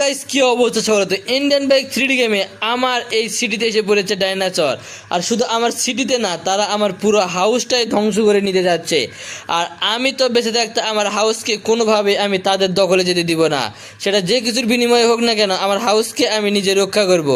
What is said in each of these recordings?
Guys কি অবস্থা সবার? তো ইন্ডিয়ান বাইক 3D গেমে আমার এই সিটিতে এসে পড়েছে ডাইনোসর। আর শুধু আমার সিটিতে না, তারা আমার পুরো হাউসটাই ধ্বংস করে নিতে যাচ্ছে। আর আমি তো বেঁচে থাকতে আমার হাউসকে কোনোভাবে আমি তাদের দখলে যেতে দিব না। সেটা যে কিছুর বিনিময়ে হোক না কেন, আমার হাউসকে আমি নিজে রক্ষা করব।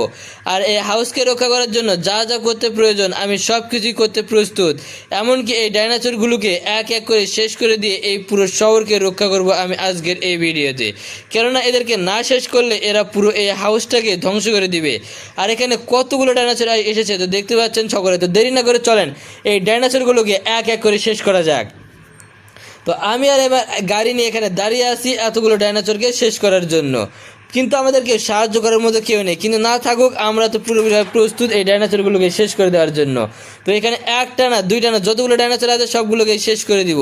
আর এই হাউসকে রক্ষা করার জন্য যা যা করতে প্রয়োজন আমি সব কিছুই করতে প্রস্তুত। এমনকি এই ডাইনোসরগুলোকে এক এক করে শেষ করে দিয়ে এই পুরো শহরকে রক্ষা করব আমি আজকের এই ভিডিওতে। কেননা এদেরকে না শেষ করলে এরা পুরো এই হাউসটাকে ধ্বংস করে দিবে। আর এখানে কতগুলো ডাইনোসর এসেছে তো দেখতে পাচ্ছেন সকলে। তো দেরি না করে চলেন এই ডাইনোসরগুলোকে এক এক করে শেষ করা যাক। তো আমি আর এবার গাড়ি নিয়ে এখানে দাঁড়িয়ে আছি এতগুলো ডাইনোসরকে শেষ করার জন্য, কিন্তু আমাদেরকে সাহায্য করার মতো কেউ নেই। কিন্তু না থাকুক, আমরা তো পুরোপুরি প্রস্তুত এই ডাইনোসরগুলোকে শেষ করে দেওয়ার জন্য। তো এখানে একটা না দুইটা না, যতগুলো ডাইনোসর আছে সবগুলোকে শেষ করে দিব।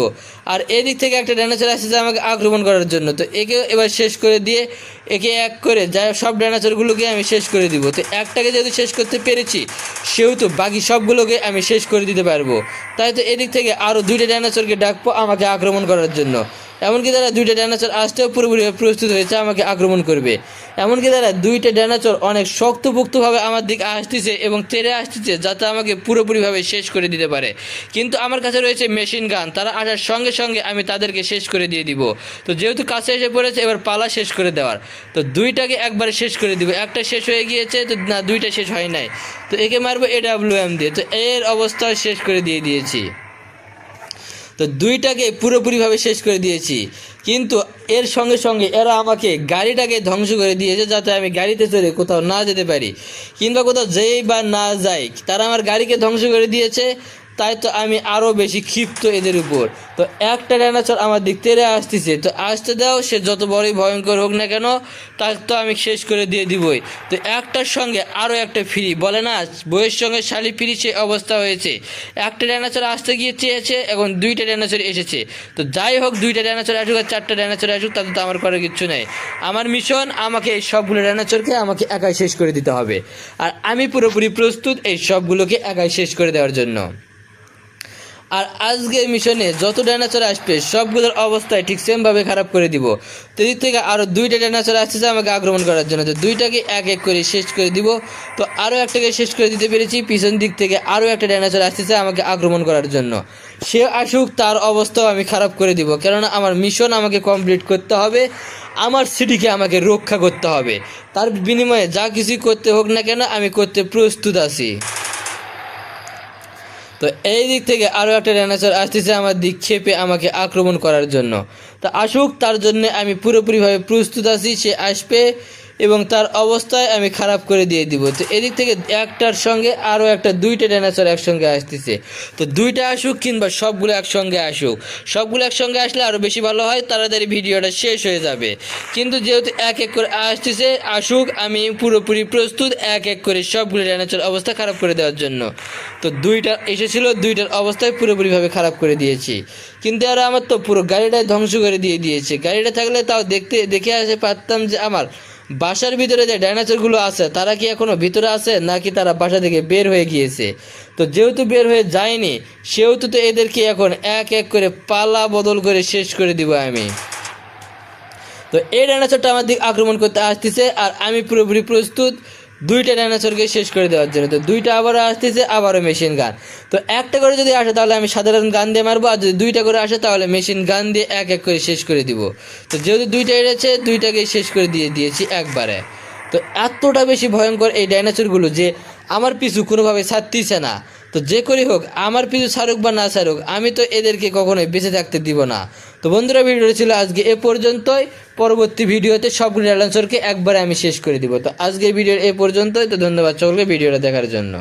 আর এদিক থেকে একটা ডাইনোসর আসছে আমাকে আক্রমণ করার জন্য, তো একে এবার শেষ করে দিয়ে একে এক করে যাই সব ডাইনোসরগুলোকে আমি শেষ করে দিব। তো একটাকে যেহেতু শেষ করতে পেরেছি, সেহেতু বাকি সবগুলোকে আমি শেষ করে দিতে পারবো। তাই তো এদিক থেকে আরও দুইটা ডাইনোসরকে ডাকবো আমাকে আক্রমণ করার জন্য। এমনকি তারা দুইটা ডাইনোসর আসতেও পুরোপুরি প্রস্তুত হয়েছে আমাকে আক্রমণ করবে। এমনকি তারা দুইটা ডাইনোসর অনেক শক্তপোক্তভাবে আমার দিকে আসতেছে এবং তেড়ে আসতেছে, যাতে আমাকে পুরোপুরিভাবে শেষ করে দিতে পারে। কিন্তু আমার কাছে রয়েছে মেশিন গান, তারা আসার সঙ্গে সঙ্গে আমি তাদেরকে শেষ করে দিয়ে দিব। তো যেহেতু কাছে এসে পড়েছে, এবার পালা শেষ করে দেওয়ার। তো দুইটাকে একবারে শেষ করে দিব। একটা শেষ হয়ে গিয়েছে, তো না দুইটা শেষ হয় নাই। তো একে মারবো AWM দিয়ে। তো এর অবস্থা শেষ করে দিয়েছি। তো দুইটাকে পুরোপুরিভাবে শেষ করে দিয়েছি, কিন্তু এর সঙ্গে সঙ্গে এরা আমাকে গাড়িটাকে ধ্বংস করে দিয়েছে, যাতে আমি গাড়িতে চড়ে কোথাও না যেতে পারি কিংবা কোথাও যেই বা না যাই। তারা আমার গাড়িকে ধ্বংস করে দিয়েছে, তাই তো আমি আরও বেশি ক্ষিপ্ত এদের উপর। তো একটা ডাইনোসর আমার দিক তেড়ে আসতেছে, তো আসতে দাও, সে যত বড়ই ভয়ঙ্কর হোক না কেন, তার তো আমি শেষ করে দিয়ে দিবই। তো একটার সঙ্গে আরও একটা ফ্রি, বলে না বইয়ের সঙ্গে শালি ফ্রি, সে অবস্থা হয়েছে। একটা ডাইনোসর আসতে গিয়ে চেয়েছে, এখন দুইটা ডাইনোসর এসেছে। তো যাই হোক, দুইটা ডাইনোসর আসুক আর চারটা ডাইনোসর আসুক, তাতে তো আমার করার কিচ্ছু নেই। আমার মিশন, আমাকে এই সবগুলো ডাইনোসরকে আমাকে একাই শেষ করে দিতে হবে। আর আমি পুরোপুরি প্রস্তুত এই সবগুলোকে একাই শেষ করে দেওয়ার জন্য। আর আজকের মিশনে যত ডাইনোসর আসবে সবগুলোর অবস্থায় ঠিক সেমভাবে খারাপ করে দিব। তো এদিক থেকে আরও দুইটা ডাইনোসর আসতেছে আমাকে আক্রমণ করার জন্য, তো দুইটাকে এক এক করে শেষ করে দিব। তো আরও একটাকে শেষ করে দিতে পেরেছি। পিছন দিক থেকে আরও একটা ডাইনোসর আসতেছে আমাকে আক্রমণ করার জন্য। সে আসুক, তার অবস্থাও আমি খারাপ করে দিব, কেননা আমার মিশন আমাকে কমপ্লিট করতে হবে। আমার সিটিকে আমাকে রক্ষা করতে হবে। তার বিনিময়ে যা কিছুই করতে হোক না কেন আমি করতে প্রস্তুত আছি। তো এই দিক থেকে আরও একটা ডাইনোসর আসতেছে আমার দিক ক্ষেপে আমাকে আক্রমণ করার জন্য। তো আসুক, তার জন্য আমি পুরোপুরিভাবে প্রস্তুত আছি। সে আসবে এবং তার অবস্থায় আমি খারাপ করে দিয়ে দিব। তো এদিক থেকে একটার সঙ্গে আরও একটা দুইটা ডাইনোসর একসঙ্গে আসতেছে। তো দুইটা আসুক কিংবা সবগুলো একসঙ্গে আসুক, সবগুলো একসঙ্গে আসলে আরও বেশি ভালো হয়, তাড়াতাড়ি ভিডিওটা শেষ হয়ে যাবে। কিন্তু যেহেতু এক এক করে আসতেছে, আসুক, আমি পুরোপুরি প্রস্তুত এক এক করে সবগুলো ডাইনোসর অবস্থা খারাপ করে দেওয়ার জন্য। তো দুইটা এসেছিল, দুইটার অবস্থায় পুরোপুরিভাবে খারাপ করে দিয়েছি। কিন্তু আর আমার তো পুরো গাড়িটাই ধ্বংস করে দিয়েছে। গাড়িটা থাকলে তাও দেখে আসে পারতাম যে আমার বাসার ভিতরে যে ডাইনোসরগুলো আছে তারা কি এখনও ভিতরে আছে নাকি তারা বাসা থেকে বের হয়ে গিয়েছে। তো যেহেতু বের হয়ে যায়নি, সেহেতু তো এদেরকে এখন এক এক করে পালা বদল করে শেষ করে দিব আমি। তো এই ডাইনোসরটা আমার দিকে আক্রমণ করতে আসতেছে, আর আমি পুরোপুরি প্রস্তুত দুইটা ডাইনোসরকে শেষ করে দেওয়ার জন্য। তো দুইটা আবারও আসতেছে, আবারও মেশিন গান। তো একটা করে যদি আসে তাহলে আমি সাধারণ গান দিয়ে মারবো, আর যদি দুইটা করে আসে তাহলে মেশিন গান দিয়ে এক এক করে শেষ করে দিব। তো যেহেতু দুইটা এসেছে, দুইটাকে শেষ করে দিয়েছি একবারে। তো এতটা বেশি ভয়ঙ্কর এই ডাইনোসরগুলো যে আমার পিছু কোনোভাবে ছাড়তেছে না। তো যে করেই হোক, আমার পিছু ছাড়ুক বা না ছাড়ুক, আমি তো এদেরকে কখনোই বেঁচে থাকতে দিব না। তো বন্ধুরা, ভিডিওটা ছিল আজকে এ পর্যন্তই। পরবর্তী ভিডিওতে সবগুলো ডাইনোসরকে একবারে আমি শেষ করে দিব। তো আজকের ভিডিও এ পর্যন্তই। তো ধন্যবাদ সকলকে ভিডিওটা দেখার জন্য।